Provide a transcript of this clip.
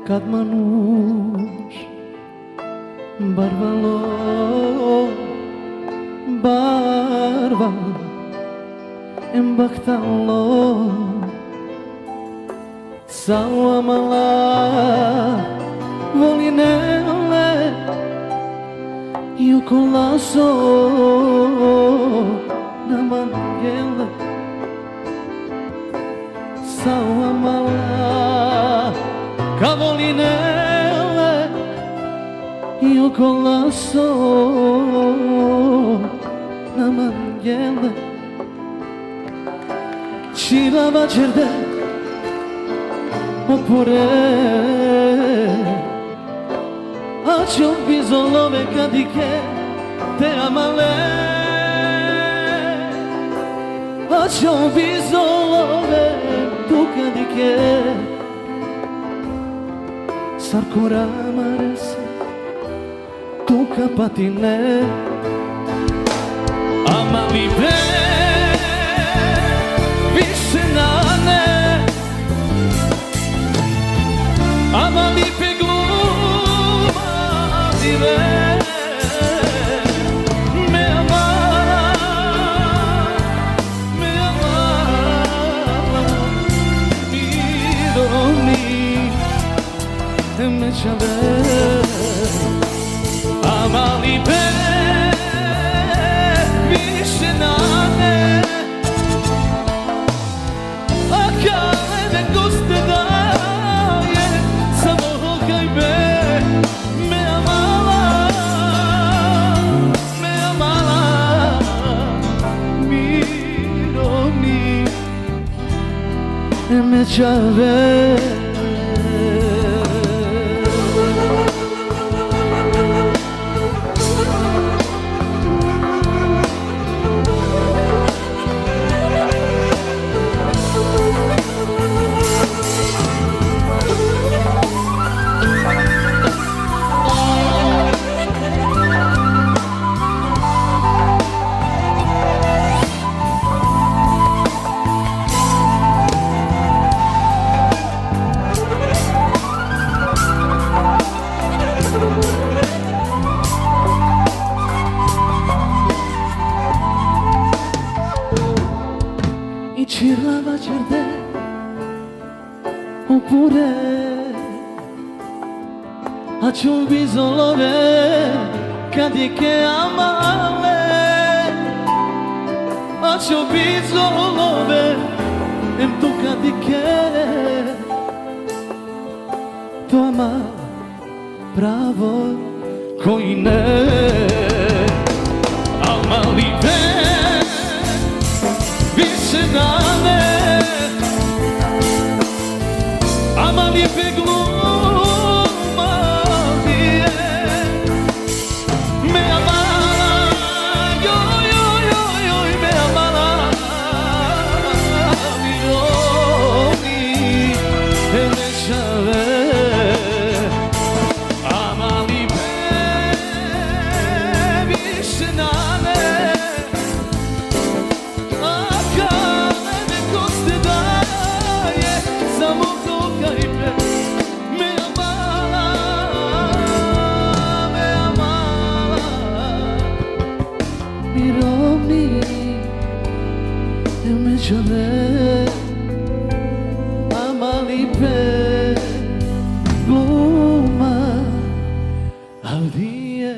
Kad manus barbalo barba embactalo Sauamala volinele Io con lasso na manghele Sauamala cavolinele Io con lasso na manghele Ci lava cerde oppure c'è un bisogno di che te ama lei c'è un bisogno tu di che sarcora marese tu capatine amali bene vicinane amali me amaba, me chaver, amali bene, vicinane, a care de guste daje, samo kaj be. Me chaver ci lava cerde oppure c'è un bisogno che ama lei c'è un bisogno e tu che tu ama bravo con ne alma live vicinane amali pegluma me amala yo me amala mi e me chave amali vicinane Chale amali pe gluma al dia